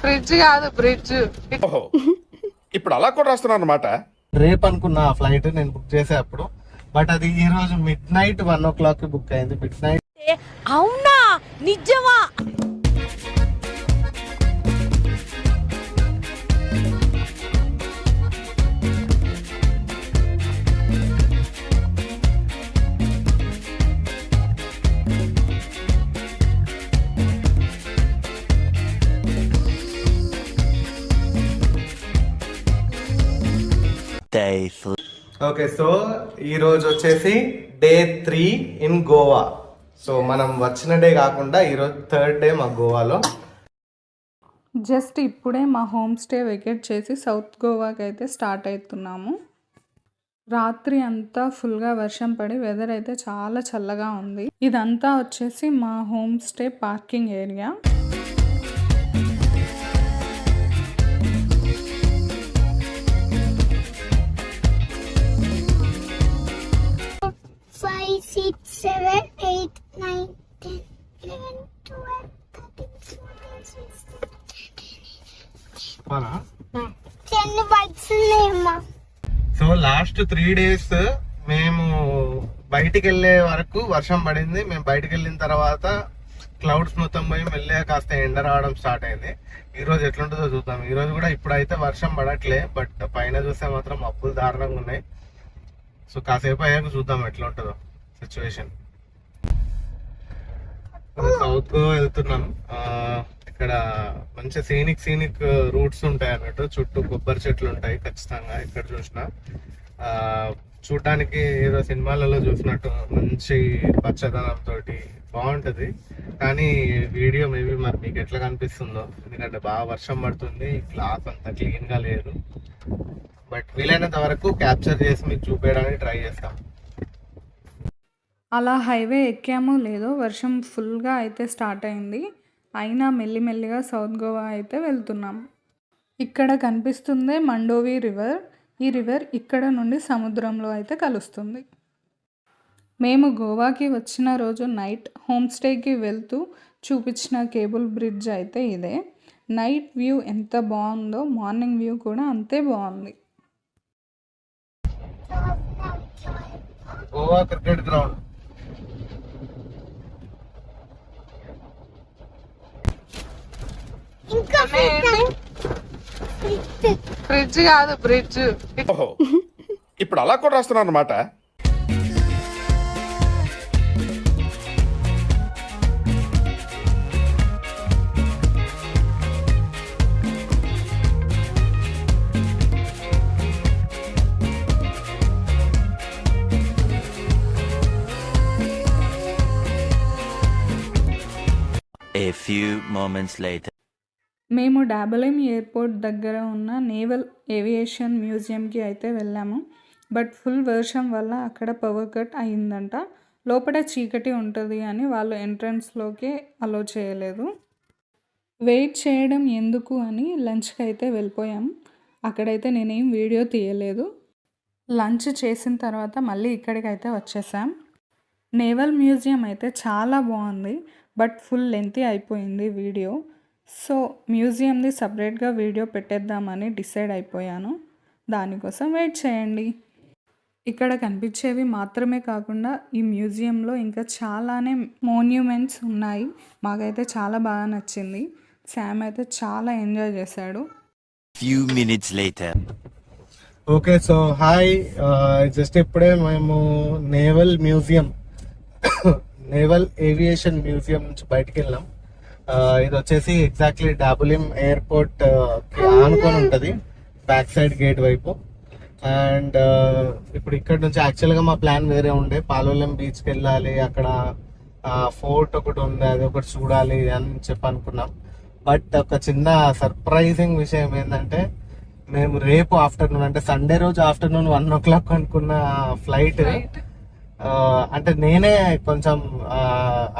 Fridge కాదు bridge. ఇప్పుడు అలా కూడా రాస్తున్నారు అనమాట. రేపు అనుకున్న ఫ్లైట్ నేను బుక్ చేసే అప్పుడు, బట్ అది ఈ రోజు మిడ్ నైట్ 1 o'clock కి బుక్ అయింది. Mid night. అవునా, నిజమా? ఓకే, సో ఈ రోజు వచ్చేసి డే 3 ఇన్ గోవా. సో మనం వచ్చిన డే కాకుండా ఈరోజు 3rd డే మా గోవాలో. జస్ట్ ఇప్పుడే మా హోమ్ స్టే వెకేట్ చేసి సౌత్ గోవాకి అయితే స్టార్ట్ అవుతున్నాము. రాత్రి అంతా ఫుల్గా వర్షం పడి వెదర్ అయితే చాలా చల్లగా ఉంది. ఇదంతా వచ్చేసి మా home stay parking area. So last 3 days మేము బయటికి వెళ్ళే వరకు వర్షం పడింది. మేము బయటికి వెళ్ళిన తర్వాత క్లౌడ్స్ మొత్తం పోయి మెల్లగా కాస్త ఎండ రావడం స్టార్ట్ అయింది. ఈ రోజు ఎట్లుంటుందో చూద్దాం. ఈ రోజు కూడా ఇప్పుడైతే వర్షం పడట్లే, బట్ పైన చూస్తే మాత్రం మబ్బులు దారుణంగా ఉన్నాయి. సో కాసేపు అయ్యాక చూద్దాం ఎట్లా ఉంటుందో సిచ్యువేషన్. సౌత్ గోవా వెళ్తున్నాం. ఇక్కడ మంచి సీనిక్ రూట్స్ ఉంటాయి అన్నట్టు. చుట్టూ కొబ్బరి చెట్లు ఉంటాయి ఖచ్చితంగా. ఇక్కడ చూసినా చూడడానికి ఏదో సినిమాలలో చూసినట్టు మంచి పచ్చదనం తోటి బాగుంటది. కానీ వీడియో మేబీ మరి మీకు ఎట్లా కనిపిస్తుందో, ఎందుకంటే బాగా వర్షం పడుతుంది, గ్లాస్ అంతా క్లీన్ గా లేదు. బట్ వీలైనంత వరకు క్యాప్చర్ చేసి మీకు చూపించడానికి ట్రై చేస్తాం. అలా హైవే ఎక్కామో లేదో వర్షం ఫుల్గా అయితే స్టార్ట్ అయింది. అయినా మెల్లిమెల్లిగా సౌత్ గోవా అయితే వెళ్తున్నాం. ఇక్కడ కనిపిస్తుందే మండోవి రివర్. ఈ రివర్ ఇక్కడ నుండి సముద్రంలో అయితే కలుస్తుంది. మేము గోవాకి వచ్చిన రోజు నైట్ హోమ్ స్టేకి వెళ్తూ చూపించిన కేబుల్ బ్రిడ్జ్ అయితే ఇదే. నైట్ వ్యూ ఎంత బాగుందో మార్నింగ్ వ్యూ కూడా అంతే బాగుంది. Goa cricket ground. ఫ్రిడ్జ్ కాదు బ్రిడ్జ్. ఇప్పుడు అలా కూడా రాస్తున్నారు అనమాట. A few moments later. మేము డాబలిం ఎయిర్పోర్ట్ దగ్గర ఉన్న నేవల్ ఏవియేషన్ మ్యూజియంకి అయితే వెళ్ళాము. బట్ ఫుల్ వర్షం వల్ల అక్కడ పవర్ కట్ అయిందంట. లోపల చీకటి ఉంటుంది అని వాళ్ళు ఎంట్రన్స్లోకి అలో చేయలేదు. వెయిట్ చేయడం ఎందుకు అని లంచ్కి అయితే వెళ్ళిపోయాం. అక్కడైతే నేనేం వీడియో తీయలేదు. లంచ్ చేసిన తర్వాత మళ్ళీ ఇక్కడికి అయితే వచ్చేసాం. నేవల్ మ్యూజియం అయితే చాలా బాగుంది, బట్ ఫుల్ లెంతీ అయిపోయింది వీడియో. సో మ్యూజియంది సపరేట్గా వీడియో పెట్టేద్దామని డిసైడ్ అయిపోయాను. దానికోసం వెయిట్ చేయండి. ఇక్కడ కనిపించేవి మాత్రమే కాకుండా ఈ మ్యూజియంలో ఇంకా చాలానే మోన్యుమెంట్స్ ఉన్నాయి. మాకైతే చాలా బాగా నచ్చింది. శామ్ అయితే చాలా ఎంజాయ్ చేశాడు. Few minutes later. Okay, so hi. Just ఇప్పుడే మేము నేవల్ ఏవియేషన్ మ్యూజియం నుంచి బయటకు వెళ్ళాం. ఇది వచ్చేసి ఎగ్జాక్ట్లీ డాబులిం ఎయిర్పోర్ట్ కి ఆనుకొని ఉంటది, బ్యాక్ సైడ్ గేట్ వైపు. అండ్ ఇప్పుడు ఇక్కడ నుంచి యాక్చువల్ గా మా ప్లాన్ వేరే ఉండే. పాలోలెం బీచ్ కి వెళ్ళాలి, అక్కడ ఫోర్ట్ ఒకటి ఉంది, అది ఒకటి చూడాలి అని చెప్పి అనుకున్నాం. బట్ ఒక చిన్న సర్ప్రైజింగ్ విషయం ఏంటంటే, మేము రేపు ఆఫ్టర్నూన్ అంటే సండే రోజు ఆఫ్టర్నూన్ 1 o'clock అనుకున్న ఫ్లైట్, అంటే నేనే కొంచెం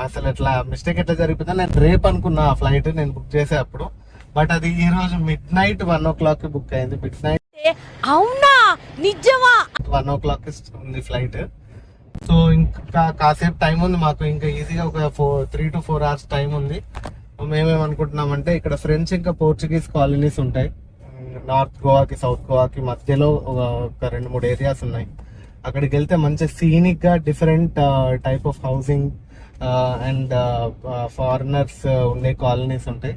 అసలు ఎట్లా మిస్టేక్ ఎట్లా జరిగిపోయిందో, నేను రేపు అనుకున్న ఫ్లైట్ నేను బుక్ చేసే అప్పుడు, బట్ అది ఈ రోజు మిడ్ నైట్ 1 o'clock కి బుక్ అయింది. మిడ్ నైట్ అవునా, నిజమా? 1 o'clock ఉంది ఫ్లైట్. సో ఇంకా కాసేపు టైం ఉంది మాకు, ఇంకా ఈజీగా ఒక 3 to 4 hours టైం ఉంది. మేమేమనుకుంటున్నామంటే ఇక్కడ ఫ్రెంచ్ ఇంకా పోర్చుగీస్ కాలనీస్ ఉంటాయి. నార్త్ గోవాకి సౌత్ గోవాకి మధ్యలో ఒక 2-3 ఏరియాస్ ఉన్నాయి. అక్కడికి వెళ్తే మంచి సీనిక్ గా different type of housing and foreigners ఉండే కాలనీస్ ఉంటాయి.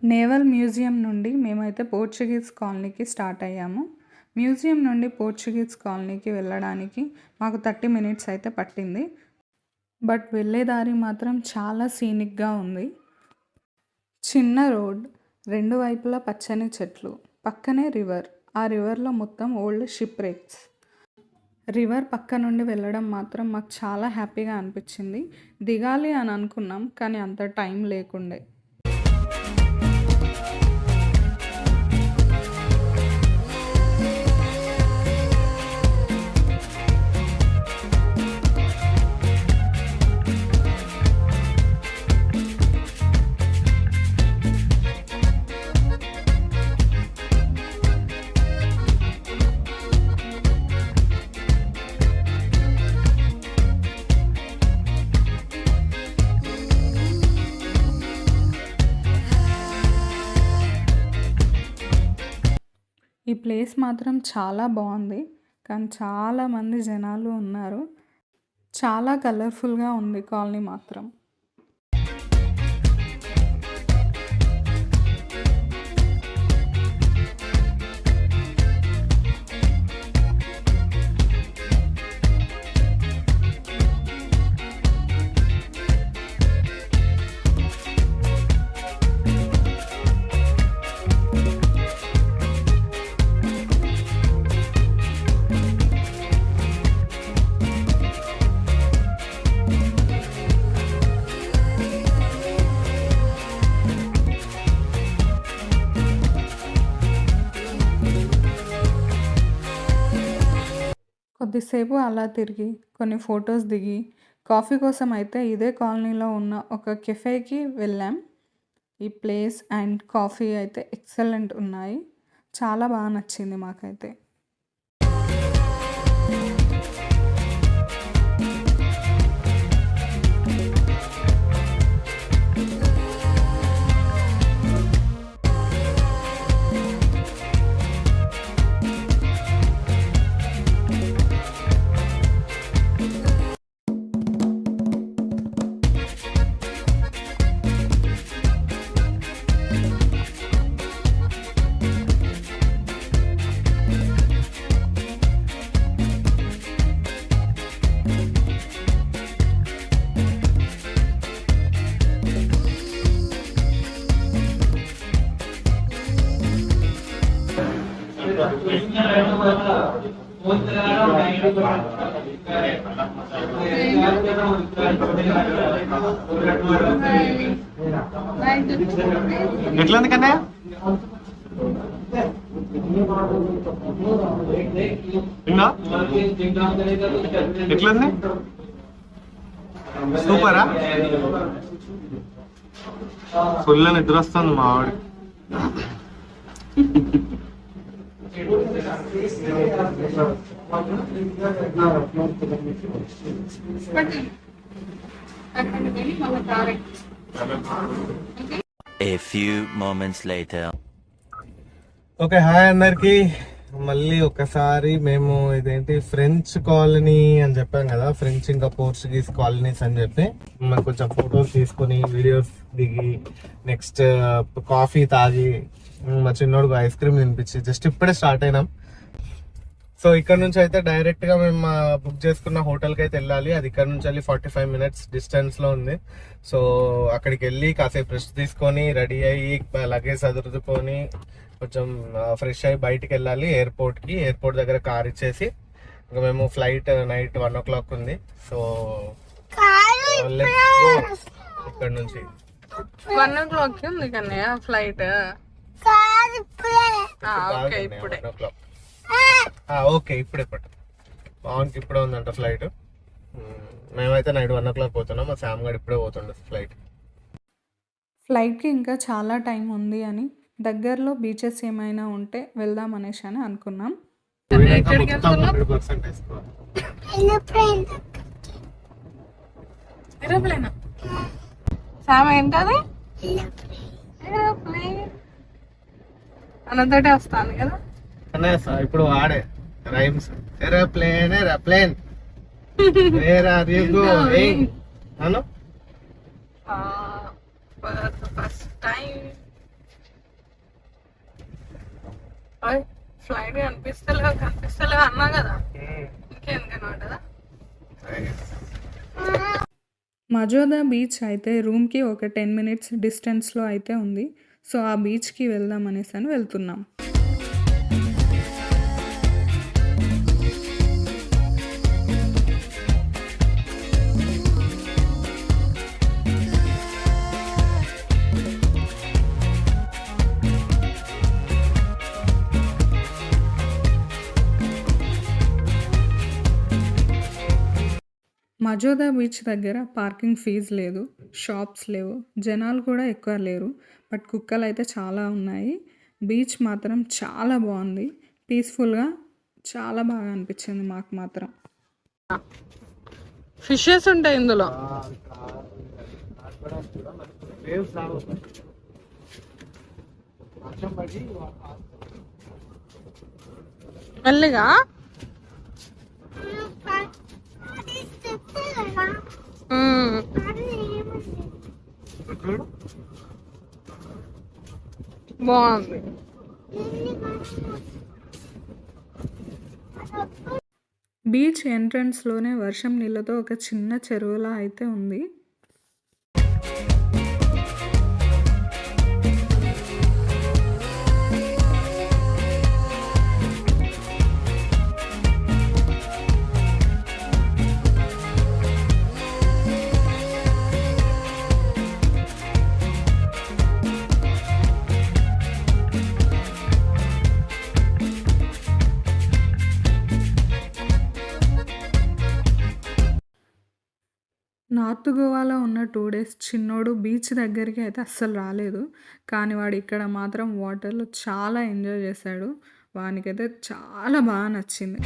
నేవల్ మ్యూజియం నుండి మేమైతే పోర్చుగీస్ కాలనీకి స్టార్ట్ అయ్యాము. మ్యూజియం నుండి పోర్చుగీస్ కాలనీకి వెళ్ళడానికి మాకు 30 minutes అయితే పట్టింది. బట్ వెళ్ళే దారి మాత్రం చాలా సీనిక్గా ఉంది. చిన్న రోడ్, 2 వైపులా పచ్చని చెట్లు, పక్కనే రివర్. ఆ రివర్లో మొత్తం ఓల్డ్ షిప్ రేక్స్. రివర్ పక్క నుండి వెళ్ళడం మాత్రం మాకు చాలా హ్యాపీగా అనిపించింది. దిగాలి అని అనుకున్నాం, కానీ అంత టైం లేకుండే. ఈ ప్లేస్ మాత్రం చాలా బాగుంది, కానీ చాలామంది జనాలు ఉన్నారు. చాలా కలర్ఫుల్గా ఉంది కాలనీ మాత్రం. కొద్దిసేపు అలా తిరిగి కొన్ని ఫొటోస్ దిగి కాఫీ కోసం అయితే ఇదే కాలనీలో ఉన్న ఒక కెఫేకి వెళ్ళాం. ఈ ప్లేస్ అండ్ కాఫీ అయితే ఎక్సలెంట్ ఉన్నాయి. చాలా బాగా నచ్చింది మాకైతే. ఎట్లా ఉంది కన్నయ్య? ఎట్లుంది? సూపరా? ఫుల్ నిద్ర వస్తుంది మా ఆవిడ. A few moments later. Okay, hi అందరికి. మళ్ళీ ఒకసారి మేము ఇదేంటి ఫ్రెంచ్ కాలనీ అని చెప్పాం కదా, ఫ్రెంచ్ ఇంకా పోర్చుగీస్ కాలనీస్ అని చెప్పి మనం కొంచెం ఫొటోస్ తీసుకుని వీడియోస్ దిగి నెక్స్ట్ కాఫీ తాగి మా చిన్నోడుకు ఐస్ క్రీమ్ తినిపించి జస్ట్ ఇప్పుడే స్టార్ట్ అయినాం. సో ఇక్కడ నుంచి అయితే డైరెక్ట్ గా మేము బుక్ చేసుకున్న హోటల్కి అయితే వెళ్ళాలి. అది ఇక్కడ నుంచి వెళ్ళి 45 minutes డిస్టెన్స్ లో ఉంది. సో అక్కడికి వెళ్ళి కాసేపు రెస్ట్ తీసుకొని రెడీ అయ్యి లగేజ్ సదురుకొని కొంచెం ఫ్రెష్ అయ్యి బయటికి వెళ్ళాలి ఎయిర్పోర్ట్ కి. ఎయిర్పోర్ట్ దగ్గర కార్ ఇచ్చేసి ఇంకా మేము ఫ్లైట్ నైట్ 1 o'clock ఉంది. సో ఇక్కడ నుంచి 1 o'clock ఉంది కన్నయ్య ఫ్లైట్. ఇప్పుడే ఓకే, ఇప్పుడే పట్టు ఇప్పుడే ఉందంట ఫ్లైట్. మేమైతే నైట్ 1 o'clock పోతున్నాం. మా శామ్ గడ్ ఇప్పుడే పోతుండే ఫ్లైట్కి ఇంకా చాలా టైం ఉంది అని దగ్గరలో బీచెస్ ఏమైనా ఉంటే వెళ్దాం అనేసి అని అనుకున్నాం. ఏరోప్లేన్ సామ ఏంటది ఏరోప్లేన్ అన్నతోటే వస్తాను కదా. ఇప్పుడు వాడే rhymes aeroplane aeroplane where are you going అను for the first time flight కనిపిస్తలేవు అన్నా కదా, ఇంకేందుకనమాట కదా. మజోదా బీచ్ అయితే రూమ్కి ఒక 10 minutes డిస్టెన్స్లో అయితే ఉంది. సో ఆ బీచ్కి వెళ్దాం అనేసి అని వెళ్తున్నాం. మజోదా బీచ్ దగ్గర పార్కింగ్ ఫీజు లేదు, షాప్స్ లేవు, జనాలు కూడా ఎక్కువ లేరు. బట్ కుక్కలు అయితే చాలా ఉన్నాయి. బీచ్ మాత్రం చాలా బాగుంది, పీస్ఫుల్గా చాలా బాగా అనిపించింది మాకు మాత్రం. ఫిషెస్ ఉంటాయి ఇందులో. మెల్లిగా బాగుంది. బీచ్ ఎంట్రన్స్లోనే వర్షం నీళ్ళతో ఒక చిన్న చెరువులా అయితే ఉంది. నార్త్ గోవాలో ఉన్న 2 days చిన్నోడు బీచ్ దగ్గరికి అయితే అస్సలు రాలేదు. కానీ వాడు ఇక్కడ మాత్రం వాటర్లో చాలా ఎంజాయ్ చేశాడు. వానికైతే చాలా బాగా నచ్చింది.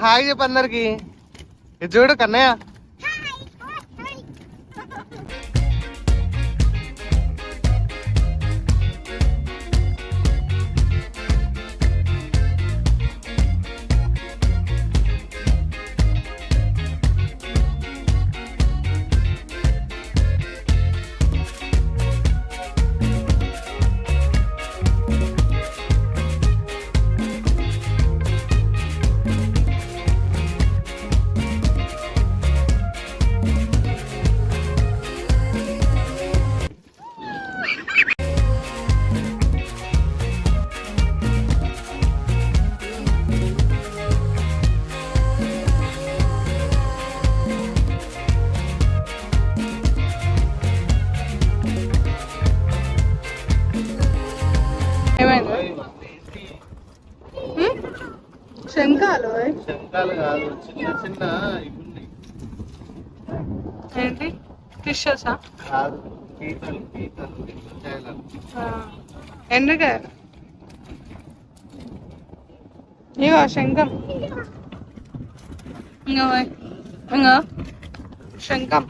హాయ్ చెప్పు అందరికి. ఇది చూడు కన్నయ్య. శంఖాలు శంఖాలు కాదు, చిన్న చిన్న ఇవి ఉన్నాయి. ఏంటి ఫిషెసా? కాదు, పీతలు పీతలు చేయాలి. ఎండుకాయలు. ఇగో శంఖం, ఇంగో శంఖం.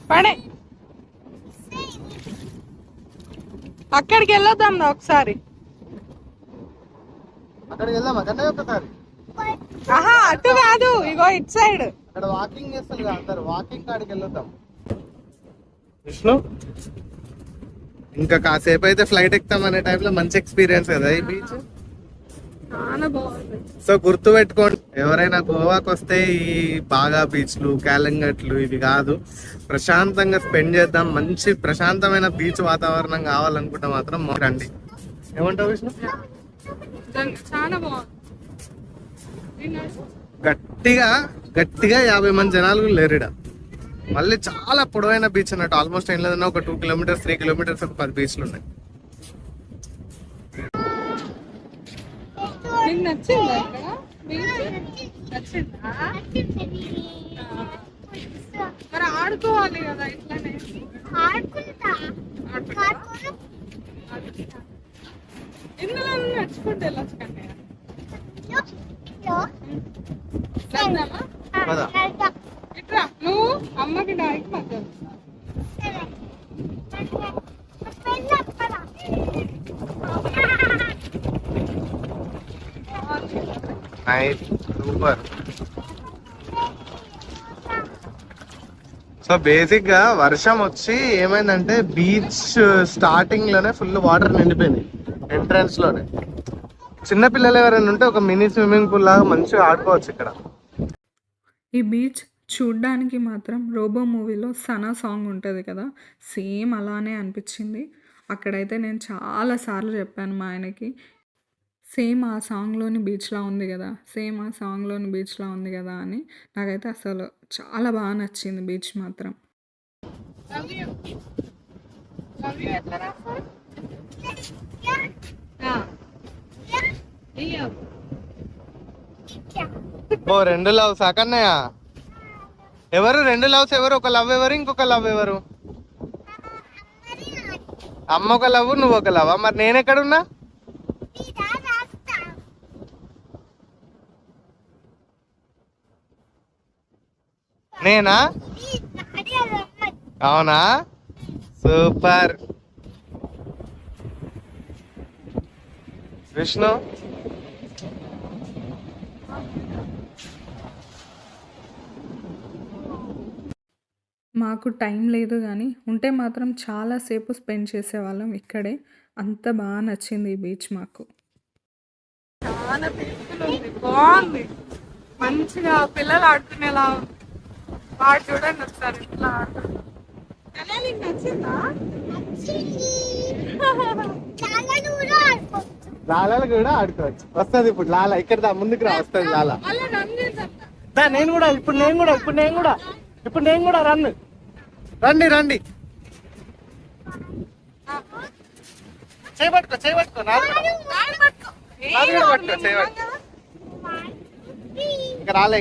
పడే అక్కడికి వెళ్ళొద్దాం ఒకసారి. అక్కడికి వెళ్దాం అక్కడనే ఒకసారి. ఆహా అటు కాదు, ఇగో ఇటు సైడ్. అక్కడ వాకింగ్ చేస్తారు కదా అందరు, వాకింగ్ కాడికి వెళ్ళొద్దాం. విష్ణు ఇంకా కాసేపు అయితే ఫ్లైట్ ఎక్కుతాం అనే టైంలో మంచి ఎక్స్పీరియన్స్ కదా ఈ బీచ్. చాలా బాగుంది. సో గుర్తు పెట్టుకోండి, ఎవరైనా గోవాకి వస్తే ఈ బాగా బీచ్లు క్యాలంగట్లు ఇవి కాదు, ప్రశాంతంగా స్పెండ్ చేద్దాం. మంచి ప్రశాంతమైన బీచ్ వాతావరణం కావాలనుకుంటే మాత్రం రండి. ఏమంటావు విష్ణు? చాలా బాగుంది. గట్టిగా గట్టిగా 50 మంది జనాలు కూడా లేరు ఈడ. మళ్ళీ చాలా పొడవైన బీచ్ అన్నట్టు. ఆల్మోస్ట్ ఏం లేదన్నా ఒక 2 కిలోమీటర్స్ 3 కిలోమీటర్స్ ఒక 10 బీచ్లు ఉన్నాయి. నీకు నచ్చిందా ఇక్కడ నచ్చిందా? మరి ఆడుకోవాలి కదా ఇట్లానే. ఇందులో నడుచుకుంటూ వెళ్ళొచ్చు కన్నయ్య. వెళ్దామా? పద. ఇట్రా నువ్వు అమ్మకి డాడీకి మధ్య సూపర్. సో బేసిక్ గా వర్షం వచ్చి ఏమైందంటే బీచ్ స్టార్టింగ్ లోనే ఫుల్ వాటర్ నిండిపోయింది ఎంట్రన్స్ లోనే. చిన్న పిల్లలు ఎవరైనా ఉంటే ఒక మినీ స్విమ్మింగ్ పూల్ లాగా మంచిగా ఆడుకోవచ్చు ఇక్కడ. ఈ బీచ్ చూడ్డానికి మాత్రం రోబో మూవీలో సనా సాంగ్ ఉంటుంది కదా, సేమ్ అలానే అనిపించింది. అక్కడైతే నేను చాలాసార్లు చెప్పాను మా ఆయనకి, సేమ్ ఆ సాంగ్లోని బీచ్లా ఉంది కదా, సేమ్ ఆ సాంగ్లోని బీచ్లా ఉంది కదా అని. నాకైతే అసలు చాలా బాగా నచ్చింది బీచ్ మాత్రం. ఓ 2 లవ్స్ అకన్నయ్య. ఎవరు 2 లవ్స్? ఎవరు? ఒక లవ్ ఎవరు, ఇంకొక లవ్ ఎవరు? అమ్మ ఒక లవ్, నువ్వు ఒక లవ్. మరి నేను ఎక్కడున్నా? నేనా? అవునా? సూపర్. విష్ణు మాకు టైం లేదు కానీ ఉంటే మాత్రం చాలాసేపు స్పెండ్ చేసేవాళ్ళం ఇక్కడే. అంత బాగా నచ్చింది ఈ బీచ్ మాకు. చాలా పీస్ఫుల్ ఉంది, బాగుంది, మంచిగా పిల్లలు ఆడుకునేలా ఉంది. వాడు చూడండి ఒకసారి ఇట్లా ఆడుతుంది. నీకు నచ్చిందా? లాలలో కూడా ఆడుకోవచ్చు. వస్తుంది ఇప్పుడు లాల. ఇక్కడ ముందుకు రా, వస్తుంది లాల. మళ్ళీ రన్ చేద్దాం. నేను కూడా రన్. రండి రండి. చేయబట్టుకో నాది కూడా పట్టుకో, చేయబట్టుకో. ఇంకా రాలే.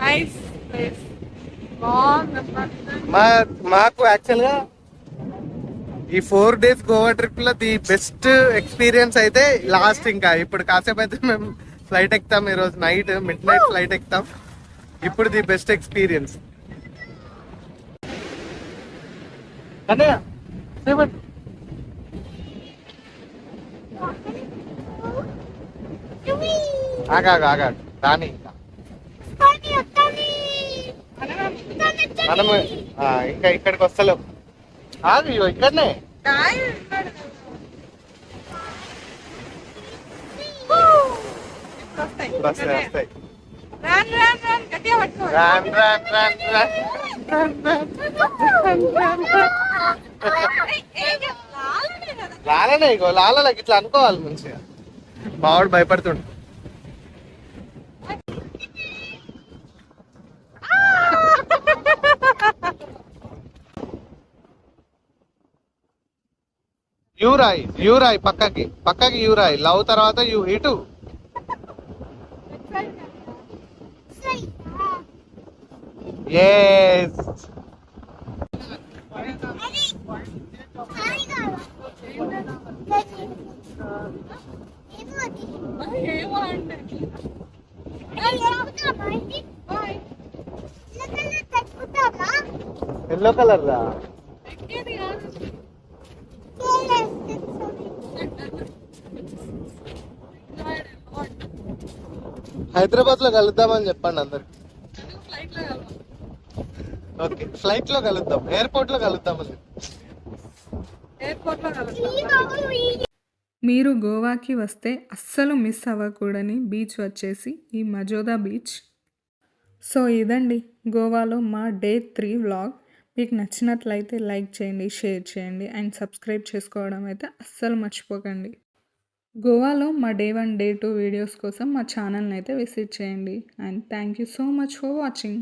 నైస్ ప్లేస్, బాగుంది. మాకు యాక్చువల్ గా ఈ 4 days గోవా ట్రిప్ లో ది బెస్ట్ ఎక్స్పీరియన్స్ అయితే లాస్ట్. ఇంకా ఇప్పుడు కాసేపు అయితే మేము ఫ్లైట్ ఎక్కుతాం. ఈరోజు నైట్ మిడ్-నైట్ ఫ్లైట్ ఎక్కుతాం. ఇప్పుడు ది బెస్ట్ ఎక్స్పీరియన్స్. అన్నయ్య ఆగా రాని. ఇంకా మనము ఇంకా ఇక్కడికి వస్తలేం. ఆగు, ఇక్కడనే వస్తాయి. లాలనే ఇగో, లాలకి ఇట్లా అనుకోవాలి మంచిగా. మావాడు భయపడుతుండు. యూరాయి పక్కకి యూరాయి. లవ్ తర్వాత యూ ఇటు. Yes. ఎల్లో కలర్ రా. హైదరాబాద్ లో కలుద్దామని చెప్పండి అందరికి. ఓకే, ఫ్లైట్ లో కలుద్దాం, ఎయిర్పోర్ట్ లో కలుద్దాం. మీరు గోవాకి వస్తే అస్సలు మిస్ అవ్వకూడని బీచ్ వచ్చేసి ఈ మజోదా బీచ్. సో ఇదండి గోవాలో మా డే 3 వ్లాగ్. మీకు నచ్చినట్లయితే లైక్ చేయండి, షేర్ చేయండి అండ్ సబ్స్క్రైబ్ చేసుకోవడం అయితే అస్సలు మర్చిపోకండి. గోవాలో మా డే 1, డే 2 వీడియోస్ కోసం మా ఛానల్ని అయితే విజిట్ చేయండి. And thank you so much for watching.